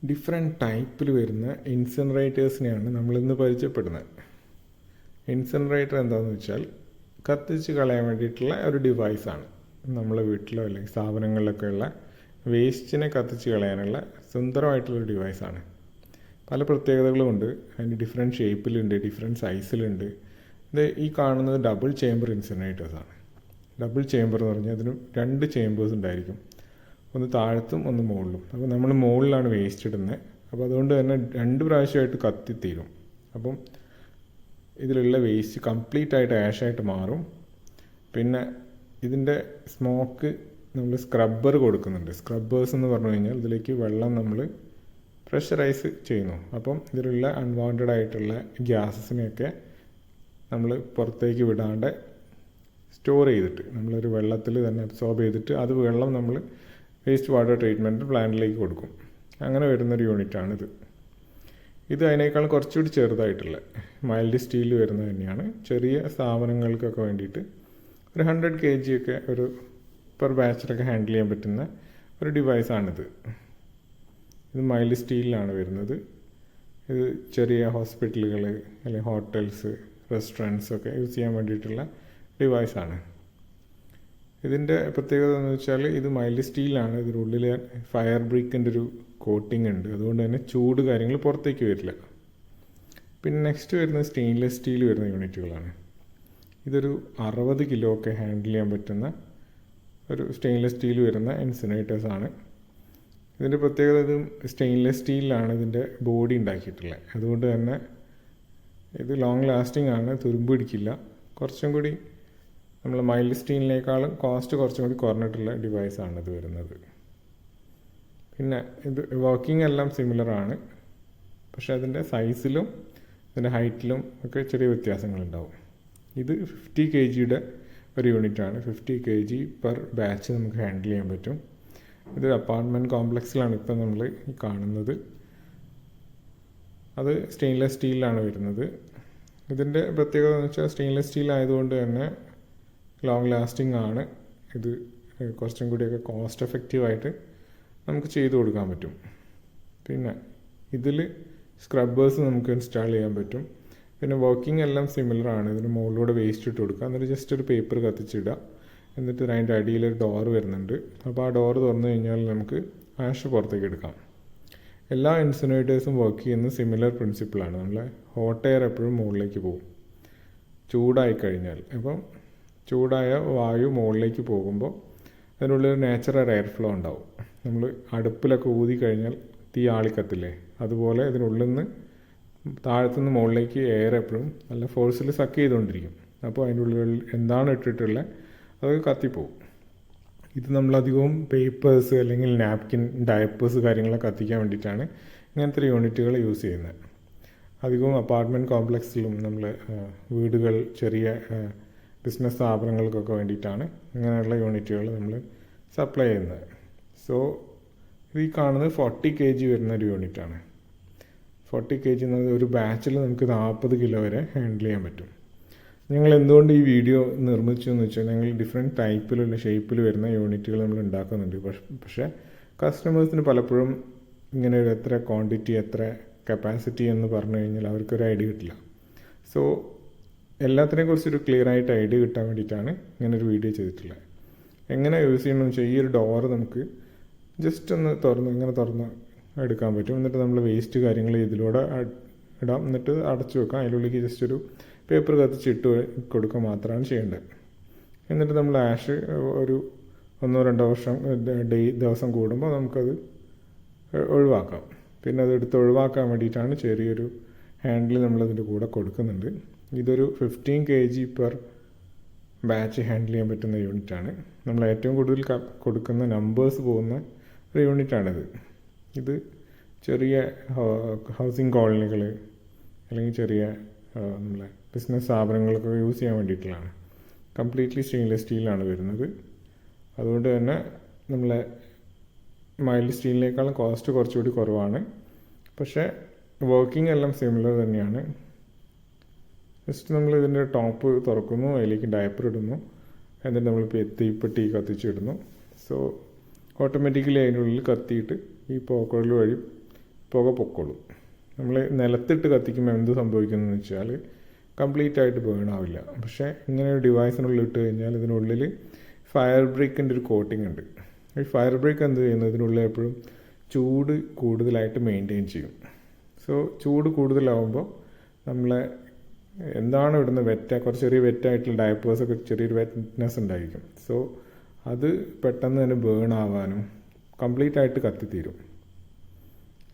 Different ടൈപ്പിൽ വരുന്ന ഇൻസിനറേറ്റേഴ്സിനെയാണ് നമ്മളിന്ന് പരിചയപ്പെടുന്നത്. ഇൻസിനറേറ്റർ എന്താണെന്ന് വെച്ചാൽ കത്തിച്ച് കളയാൻ വേണ്ടിയിട്ടുള്ള ഒരു ഡിവൈസാണ്. നമ്മളെ വീട്ടിലോ അല്ലെങ്കിൽ സ്ഥാപനങ്ങളിലൊക്കെ ഉള്ള വേസ്റ്റിനെ കത്തിച്ച് കളയാനുള്ള സുന്ദരമായിട്ടുള്ളൊരു ഡിവൈസാണ്. പല പ്രത്യേകതകളുമുണ്ട്. അതിന് ഡിഫറെൻറ്റ് ഷേപ്പിലുണ്ട്, ഡിഫറെൻറ്റ് സൈസിലുണ്ട്. ഇത് ഈ കാണുന്നത് ഡബിൾ ചേംബർ ഇൻസിനറേറ്റേഴ്സാണ്. ഡബിൾ ചേംബർ എന്ന് പറഞ്ഞാൽ അതിന് 2 ചേമ്പേഴ്സ് ഉണ്ടായിരിക്കും, ഒന്ന് താഴത്തും ഒന്ന് മുകളിലും. അപ്പോൾ നമ്മൾ മുകളിലാണ് വേസ്റ്റ് ഇടുന്നത്. അപ്പോൾ അതുകൊണ്ട് തന്നെ 2 പ്രാവശ്യമായിട്ട് കത്തിത്തീരും. അപ്പം ഇതിലുള്ള വേസ്റ്റ് കംപ്ലീറ്റ് ആയിട്ട് ആഷായിട്ട് മാറും. പിന്നെ ഇതിൻ്റെ സ്മോക്ക് നമ്മൾ സ്ക്രബ്ബർ കൊടുക്കുന്നുണ്ട്. സ്ക്രബ്ബേഴ്സ് എന്ന് പറഞ്ഞു കഴിഞ്ഞാൽ ഇതിലേക്ക് വെള്ളം നമ്മൾ പ്രഷറൈസ് ചെയ്യുന്നു. അപ്പം ഇതിലുള്ള അൺവാണ്ടഡ് ആയിട്ടുള്ള ഗ്യാസസിനെയൊക്കെ നമ്മൾ പുറത്തേക്ക് വിടാണ്ട് സ്റ്റോർ ചെയ്തിട്ട് നമ്മളൊരു വെള്ളത്തിൽ തന്നെ അബ്സോർബ് ചെയ്തിട്ട് അത് വെള്ളം നമ്മൾ വേസ്റ്റ് വാട്ടർ ട്രീറ്റ്മെൻറ്റ് പ്ലാന്റിലേക്ക് കൊടുക്കും. അങ്ങനെ വരുന്നൊരു യൂണിറ്റാണിത്. ഇത് അതിനേക്കാൾ കുറച്ചുകൂടി ചെറുതായിട്ടുള്ള മൈൽഡ് സ്റ്റീൽ വരുന്നത് തന്നെയാണ്. ചെറിയ സ്ഥാപനങ്ങൾക്കൊക്കെ വേണ്ടിയിട്ട് ഒരു 100 kg ഒക്കെ ഒരു പെർ ബാച്ചിലൊക്കെ ഹാൻഡിൽ ചെയ്യാൻ പറ്റുന്ന ഒരു ഡിവൈസാണിത്. ഇത് മൈൽഡ് സ്റ്റീലിലാണ് വരുന്നത്. ഇത് ചെറിയ ഹോസ്പിറ്റലുകൾ അല്ലെങ്കിൽ ഹോട്ടൽസ്, റെസ്റ്റോറൻറ്റ്സ് ഒക്കെ യൂസ് ചെയ്യാൻ വേണ്ടിയിട്ടുള്ള ഡിവൈസാണ്. ഇതിൻ്റെ പ്രത്യേകത എന്ന് വെച്ചാൽ ഇത് മൈൽഡ് സ്റ്റീലാണ്. ഇതിനുള്ളിൽ ഫയർ ബ്രിക്കിൻ്റെ ഒരു കോട്ടിംഗ് ഉണ്ട്. അതുകൊണ്ട് തന്നെ ചൂട് കാര്യങ്ങൾ പുറത്തേക്ക് വരില്ല. പിന്നെ നെക്സ്റ്റ് വരുന്നത് സ്റ്റെയിൻലെസ് സ്റ്റീൽ വരുന്ന യൂണിറ്റുകളാണ്. ഇതൊരു 60 കിലോ ഒക്കെ ഹാൻഡിൽ ചെയ്യാൻ പറ്റുന്ന ഒരു സ്റ്റെയിൻലെസ് സ്റ്റീൽ വരുന്ന ഇൻസിനറേറ്റേഴ്സാണ്. ഇതിൻ്റെ പ്രത്യേകത ഇത് സ്റ്റെയിൻലെസ് സ്റ്റീലിലാണ് ഇതിൻ്റെ ബോഡി ഉണ്ടാക്കിയിട്ടുള്ളത്. അതുകൊണ്ട് തന്നെ ഇത് ലോങ് ലാസ്റ്റിംഗ് ആണ്, തുരുമ്പ് പിടിക്കില്ല. കുറച്ചും കൂടി നമ്മൾ മൈൽഡ് സ്റ്റീലിനേക്കാളും കോസ്റ്റ് കുറച്ചും കൂടി കുറഞ്ഞിട്ടുള്ള ഡിവൈസാണ് ഇത് വരുന്നത്. പിന്നെ ഇത് വർക്കിംഗ് എല്ലാം സിമിലറാണ്, പക്ഷേ അതിൻ്റെ സൈസിലും അതിൻ്റെ ഹൈറ്റിലും ഒക്കെ ചെറിയ വ്യത്യാസങ്ങളുണ്ടാവും. ഇത് 50 kgയുടെ ഒരു യൂണിറ്റാണ്. 50 kg പെർ ബാച്ച് നമുക്ക് ഹാൻഡിൽ ചെയ്യാൻ പറ്റും. ഇത് അപ്പാർട്ട്മെൻറ്റ് കോംപ്ലക്സിലാണ് ഇപ്പം നമ്മൾ കാണുന്നത്. അത് സ്റ്റെയിൻലെസ് സ്റ്റീലിലാണ് വരുന്നത്. ഇതിൻ്റെ പ്രത്യേകത എന്ന് വെച്ചാൽ സ്റ്റെയിൻലെസ് സ്റ്റീൽ ആയതുകൊണ്ട് തന്നെ ലോങ് ലാസ്റ്റിംഗ് ആണ്. ഇത് കുറച്ചും കൂടിയൊക്കെ കോസ്റ്റ് എഫക്റ്റീവായിട്ട് നമുക്ക് ചെയ്തു കൊടുക്കാൻ പറ്റും. പിന്നെ ഇതിൽ സ്ക്രബ്ബേഴ്സ് നമുക്ക് ഇൻസ്റ്റാൾ ചെയ്യാൻ പറ്റും. പിന്നെ വർക്കിംഗ് എല്ലാം സിമിലറാണ്. ഇതിന് മുകളിലൂടെ വേസ്റ്റ് ഇട്ട് കൊടുക്കുക, എന്നിട്ട് ജസ്റ്റ് ഒരു പേപ്പർ കത്തിച്ചിടുക. എന്നിട്ട് അതിൻ്റെ അടിയിലൊരു ഡോർ വരുന്നുണ്ട്. അപ്പോൾ ആ ഡോർ തുറന്നു കഴിഞ്ഞാൽ നമുക്ക് ആഷ് പുറത്തേക്ക് എടുക്കാം. എല്ലാ ഇൻസിനറേറ്റേഴ്സും വർക്ക് ചെയ്യുന്ന സിമിലർ പ്രിൻസിപ്പിളാണ്. നമ്മളെ ഹോട്ട് എയർ എപ്പോഴും മുകളിലേക്ക് പോകും ചൂടായി കഴിഞ്ഞാൽ. അപ്പം ചൂടായ വായു മുകളിലേക്ക് പോകുമ്പോൾ അതിനുള്ളിൽ നാച്ചുറൽ എയർ ഫ്ലോ ഉണ്ടാവും. നമ്മൾ അടുപ്പിലൊക്കെ ഊതി കഴിഞ്ഞാൽ തീ ആളിക്കത്തില്ലേ, അതുപോലെ ഇതിനുള്ളിൽ നിന്ന് താഴത്തുനിന്ന് മുകളിലേക്ക് എയർ എപ്പോഴും നല്ല ഫോഴ്സിൽ സക്ക് ചെയ്തുകൊണ്ടിരിക്കും. അപ്പോൾ അതിൻ്റെ ഉള്ളിൽ എന്താണ് ഇട്ടിട്ടുള്ളത് അത് കത്തിപ്പോവും. ഇത് നമ്മളധികവും പേപ്പേഴ്സ് അല്ലെങ്കിൽ നാപ്കിൻ, ഡയപ്പേഴ്സ് കാര്യങ്ങളൊക്കെ കത്തിക്കാൻ വേണ്ടിയിട്ടാണ് ഇങ്ങനത്തെ യൂണിറ്റുകൾ യൂസ് ചെയ്യുന്നത്. അധികവും അപ്പാർട്ട്മെൻറ്റ് കോംപ്ലക്സിലും നമ്മൾ വീടുകൾ, ചെറിയ ബിസിനസ് സ്ഥാപനങ്ങൾക്കൊക്കെ വേണ്ടിയിട്ടാണ് ഇങ്ങനെയുള്ള യൂണിറ്റുകൾ നമ്മൾ സപ്ലൈ ചെയ്യുന്നത്. സോ ഈ കാണുന്നത് 40 kg വരുന്ന ഒരു യൂണിറ്റാണ്. 40 kg എന്നത് ഒരു ബാച്ചിൽ നമുക്ക് 40 കിലോ വരെ ഹാൻഡിൽ ചെയ്യാൻ പറ്റും. ഞങ്ങൾ എന്തുകൊണ്ട് ഈ വീഡിയോ നിർമ്മിച്ചു എന്ന് വെച്ചാൽ ഞങ്ങൾ ഡിഫറെൻറ്റ് ടൈപ്പിലുള്ള ഷേപ്പിൽ വരുന്ന യൂണിറ്റുകൾ നമ്മൾ ഉണ്ടാക്കുന്നുണ്ട്. പക്ഷേ കസ്റ്റമേഴ്സിന് പലപ്പോഴും ഇങ്ങനെ ഒരു എത്ര ക്വാണ്ടിറ്റി, എത്ര കപ്പാസിറ്റി എന്ന് പറഞ്ഞു കഴിഞ്ഞാൽ അവർക്കൊരു ഐഡിയ കിട്ടില്ല. സോ എല്ലാത്തിനെ കുറിച്ചൊരു ക്ലിയർ ആയിട്ട് ഐഡിയ കിട്ടാൻ വേണ്ടിയിട്ടാണ് ഇങ്ങനൊരു വീഡിയോ ചെയ്തിട്ടുള്ളത്. എങ്ങനെ യൂസ് ചെയ്യണമെന്ന് വെച്ചാൽ ഈ ഒരു ഡോറ് നമുക്ക് ജസ്റ്റ് ഒന്ന് ഇങ്ങനെ തുറന്ന് എടുക്കാൻ പറ്റും. എന്നിട്ട് നമ്മൾ വേസ്റ്റ് കാര്യങ്ങൾ ഇതിലൂടെ ഇടാം, എന്നിട്ട് അടച്ചു വെക്കാം. അതിനുള്ളിലേക്ക് ജസ്റ്റ് ഒരു പേപ്പർ കത്തിച്ചിട്ട് കൊടുക്കുക മാത്രമാണ് ചെയ്യേണ്ടത്. എന്നിട്ട് നമ്മൾ ആഷ് ഒരു 1-2 വർഷം ദിവസം കൂടുമ്പോൾ നമുക്കത് ഒഴിവാക്കാം. പിന്നെ അത് എടുത്ത് ഒഴിവാക്കാൻ വേണ്ടിയിട്ടാണ് ചെറിയൊരു ഹാൻഡിൽ നമ്മളതിൻ്റെ കൂടെ കൊടുക്കുന്നുണ്ട്. ഇതൊരു 15 kg പെർ ബാച്ച് ഹാൻഡിൽ ചെയ്യാൻ പറ്റുന്ന യൂണിറ്റാണ്. നമ്മൾ ഏറ്റവും കൂടുതൽ കൊടുക്കുന്ന നമ്പേഴ്സ് പോകുന്ന ഒരു യൂണിറ്റാണിത്. ഇത് ചെറിയ ഹൗസിംഗ് കോളനികൾ അല്ലെങ്കിൽ ചെറിയ നമ്മളെ ബിസിനസ് സ്ഥാപനങ്ങളൊക്കെ യൂസ് ചെയ്യാൻ വേണ്ടിയിട്ടുള്ളതാണ്. കംപ്ലീറ്റ്ലി സ്റ്റെയിൻലെസ് സ്റ്റീലാണ് വരുന്നത്. അതുകൊണ്ട് തന്നെ നമ്മളെ മൈൽഡ് സ്റ്റീലിനേക്കാളും കോസ്റ്റ് കുറച്ചുകൂടി കുറവാണ്. പക്ഷേ വർക്കിംഗ് എല്ലാം സിമിലർ തന്നെയാണ്. ജസ്റ്റ് നമ്മൾ ഇതിൻ്റെ ടോപ്പ് തുറക്കുന്നു, അതിലേക്ക് ഡയപ്പർ ഇടുന്നു, എന്നിട്ട് നമ്മൾ തീപ്പെട്ടി കത്തിച്ചിടുന്നു. സോ ഓട്ടോമാറ്റിക്കലി അതിനുള്ളിൽ കത്തിയിട്ട് ഈ പോക്കോയിൽ വഴി പുക പൊക്കോളും. നമ്മൾ നിലത്തിട്ട് കത്തിക്കുമ്പോൾ എന്ത് സംഭവിക്കുന്നതെന്ന് വെച്ചാൽ കംപ്ലീറ്റ് ആയിട്ട് ബേൺ ആവില്ല. പക്ഷേ ഇങ്ങനെ ഒരു ഡിവൈസിനുള്ളിൽ ഇട്ട് കഴിഞ്ഞാൽ ഇതിനുള്ളിൽ ഫയർ ബ്രേക്കിൻ്റെ ഒരു കോട്ടിംഗ് ഉണ്ട്. ഈ ഫയർ ബ്രേക്ക് എന്ത് ചെയ്യുന്നത്, ഇതിനുള്ളിൽ എപ്പോഴും ചൂട് കൂടുതലായിട്ട് മെയിൻറ്റെയിൻ ചെയ്യും. സോ ചൂട് കൂടുതലാവുമ്പോൾ നമ്മളെ എന്താണ് ഇവിടുന്ന് കുറച്ച് ചെറിയ വെറ്റായിട്ടുള്ള ഡയപ്പേഴ്സൊക്കെ ചെറിയൊരു വെറ്റ്നെസ് ഉണ്ടായിരിക്കും. സോ അത് പെട്ടെന്ന് തന്നെ ബേൺ ആവാനും കംപ്ലീറ്റ് ആയിട്ട് കത്തിത്തീരും.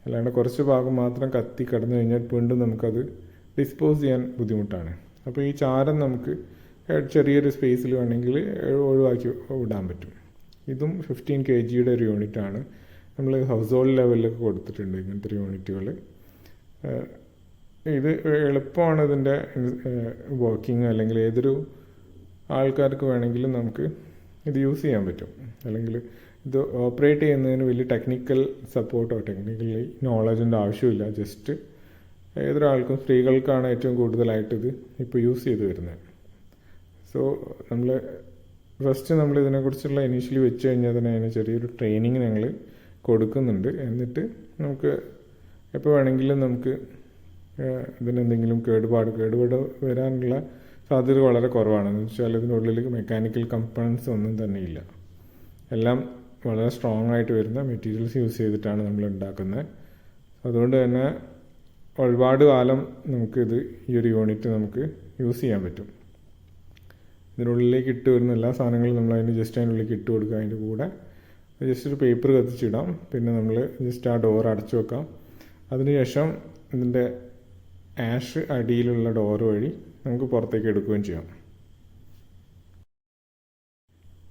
അല്ലാണ്ട് കുറച്ച് ഭാഗം മാത്രം കത്തി കിടന്നു കഴിഞ്ഞാൽ വീണ്ടും നമുക്കത് ഡിസ്പോസ് ചെയ്യാൻ ബുദ്ധിമുട്ടാണ്. അപ്പോൾ ഈ ചാരം നമുക്ക് ചെറിയൊരു സ്പേസിൽ വേണമെങ്കിൽ ഒഴിവാക്കി വിടാൻ പറ്റും. ഇതും 15 kg ഒരു യൂണിറ്റാണ്. നമ്മൾ ഹൗസ് ഹോൾഡ് ലെവലിലൊക്കെ കൊടുത്തിട്ടുണ്ട് ഇങ്ങനത്തെ യൂണിറ്റുകൾ. ഇത് എളുപ്പമാണ് ഇതിൻ്റെ വർക്കിംഗ്. അല്ലെങ്കിൽ ഏതൊരു ആൾക്കാർക്ക് വേണമെങ്കിലും നമുക്ക് ഇത് യൂസ് ചെയ്യാൻ പറ്റും. അല്ലെങ്കിൽ ഇത് ഓപ്പറേറ്റ് ചെയ്യുന്നതിന് വലിയ ടെക്നിക്കൽ സപ്പോർട്ടോ ടെക്നിക്കലി നോളജിൻ്റെ ആവശ്യമില്ല. ജസ്റ്റ് ഏതൊരാൾക്കും, സ്ത്രീകൾക്കാണ് ഏറ്റവും കൂടുതലായിട്ട് ഇത് ഇപ്പോൾ യൂസ് ചെയ്ത് വരുന്നത്. സോ ഫസ്റ്റ് നമ്മൾ ഇതിനെക്കുറിച്ചുള്ള ഇനീഷ്യലി വെച്ച് കഴിഞ്ഞാൽ തന്നെ അതിന് ചെറിയൊരു ട്രെയിനിങ് ഞങ്ങൾ കൊടുക്കുന്നുണ്ട്. എന്നിട്ട് നമുക്ക് എപ്പോൾ വേണമെങ്കിലും നമുക്ക് ഇതിനെന്തെങ്കിലും കേടുപാട് വരാനുള്ള സാധ്യത വളരെ കുറവാണ്. എന്ന് വെച്ചാൽ ഇതിനുള്ളിൽ മെക്കാനിക്കൽ കമ്പണൻസ് ഒന്നും തന്നെ ഇല്ല. എല്ലാം വളരെ സ്ട്രോങ് ആയിട്ട് വരുന്ന മെറ്റീരിയൽസ് യൂസ് ചെയ്തിട്ടാണ് നമ്മൾ ഉണ്ടാക്കുന്നത്. അതുകൊണ്ട് തന്നെ ഒരുപാട് കാലം നമുക്കിത് ഈ ഒരു യൂണിറ്റ് നമുക്ക് യൂസ് ചെയ്യാൻ പറ്റും. ഇതിനുള്ളിലേക്ക് ഇട്ട് വരുന്ന എല്ലാ സാധനങ്ങളും നമ്മൾ ജസ്റ്റ് അതിനുള്ളിലേക്ക് ഇട്ട് കൊടുക്കുക. അതിൻ്റെ കൂടെ ജസ്റ്റ് ഒരു പേപ്പർ കത്തിച്ചിടാം. പിന്നെ നമ്മൾ ജസ്റ്റ് ആ ഡോർ അടച്ചു വെക്കാം. അതിനുശേഷം ഇതിൻ്റെ ആഷ് അടിയിലുള്ള ഡോർ വഴി നമുക്ക് പുറത്തേക്ക് എടുക്കുകയും ചെയ്യാം.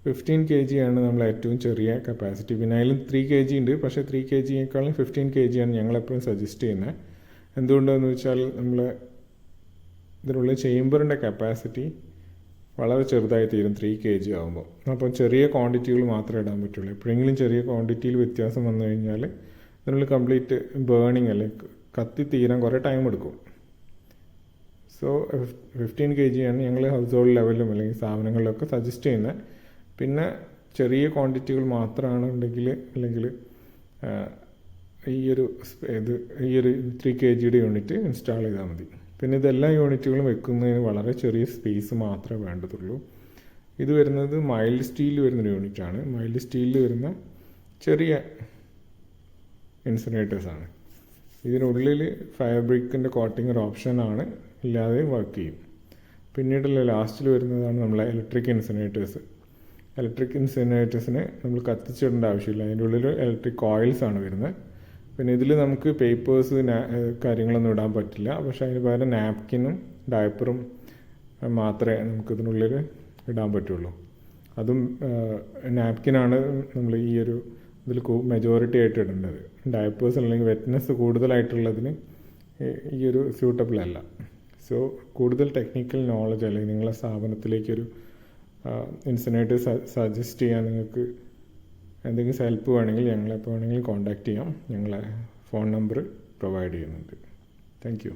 15 kg ആണ് നമ്മൾ ഏറ്റവും ചെറിയ കപ്പാസിറ്റി. പിന്നെ അതിലും 3 kg ഉണ്ട്. പക്ഷേ 3 kg-യേക്കാളും 15 kg ആണ് ഞങ്ങളെപ്പോഴും സജസ്റ്റ് ചെയ്യുന്നത്. എന്തുകൊണ്ടെന്ന് വെച്ചാൽ നമ്മൾ ഇതിനുള്ള ചേമ്പറിൻ്റെ കപ്പാസിറ്റി വളരെ ചെറുതായി തീരും 3 kg ആകുമ്പോൾ. അപ്പം ചെറിയ ക്വാണ്ടിറ്റികൾ മാത്രമേ ഇടാൻ പറ്റുള്ളൂ. എപ്പോഴെങ്കിലും ചെറിയ ക്വാണ്ടിറ്റിയിൽ വ്യത്യാസം വന്നു കഴിഞ്ഞാൽ ഇതിനുള്ള കംപ്ലീറ്റ് ബേണിങ് അല്ലെങ്കിൽ കത്തി തീരാൻ കുറേ ടൈം എടുക്കും. സോ 15 kg ആണ് ഞങ്ങൾ ഹൗസ് ഹോൾഡ് ലെവലിലും അല്ലെങ്കിൽ സ്ഥാപനങ്ങളിലൊക്കെ സജസ്റ്റ് ചെയ്യുന്നത്. പിന്നെ ചെറിയ ക്വാണ്ടിറ്റികൾ മാത്രമാണ് ഉണ്ടെങ്കിൽ അല്ലെങ്കിൽ ഈ ഒരു 3 kg യൂണിറ്റ് ഇൻസ്റ്റാൾ ചെയ്താൽ മതി. പിന്നെ ഇതെല്ലാ യൂണിറ്റുകളും വെക്കുന്നതിന് വളരെ ചെറിയ സ്പേസ് മാത്രമേ വേണ്ടതുള്ളൂ. ഇത് വരുന്നത് മൈൽഡ് സ്റ്റീലിൽ വരുന്നൊരു യൂണിറ്റാണ്. മൈൽഡ് സ്റ്റീലിൽ വരുന്ന ചെറിയ ഇൻസിനേറ്റേഴ്സാണ്. ഇതിനുള്ളിൽ ഫയർ ബ്രേക്കിൻ്റെ കോട്ടിംഗ് ഒരു ഓപ്ഷനാണ്, ഇല്ലാതെ വർക്ക് ചെയ്യും. പിന്നീടുള്ള ലാസ്റ്റിൽ വരുന്നതാണ് നമ്മളെ ഇലക്ട്രിക് ഇൻസിനേറ്റേഴ്സ്. ഇലക്ട്രിക് ഇൻസിനേറ്റേഴ്സിന് നമ്മൾ കത്തിച്ചിടേണ്ട ആവശ്യമില്ല. അതിൻ്റെ ഉള്ളിൽ ഇലക്ട്രിക് കോയിൽസ് ആണ് വരുന്നത്. പിന്നെ ഇതിൽ നമുക്ക് പേപ്പേഴ്സ് കാര്യങ്ങളൊന്നും ഇടാൻ പറ്റില്ല. പക്ഷേ അതിന് പകരം നാപ്കിനും ഡയപ്പറും മാത്രമേ നമുക്കിതിനുള്ളിൽ ഇടാൻ പറ്റുള്ളൂ. അതും നാപ്കിനാണ് നമ്മൾ ഈ ഒരു ഇതിൽ മെജോറിറ്റി ആയിട്ട് ഇടേണ്ടത്. ഡയപ്പേഴ്സ് അല്ലെങ്കിൽ വെറ്റ്നെസ് കൂടുതലായിട്ടുള്ളതിന് ഈ ഒരു സ്യൂട്ടബിൾ അല്ല. സോ കൂടുതൽ ടെക്നിക്കൽ നോളജ് അല്ലെങ്കിൽ നിങ്ങളെ സ്ഥാപനത്തിലേക്കൊരു ഇൻസിനേറ്റർ സജസ്റ്റ് ചെയ്യാൻ നിങ്ങൾക്ക് എന്തെങ്കിലും ഹെൽപ്പ് വേണമെങ്കിൽ ഞങ്ങളെപ്പോൾ വേണമെങ്കിലും കോൺടാക്റ്റ് ചെയ്യാം. ഞങ്ങളെ ഫോൺ നമ്പർ പ്രൊവൈഡ് ചെയ്യുന്നുണ്ട്. Thank you.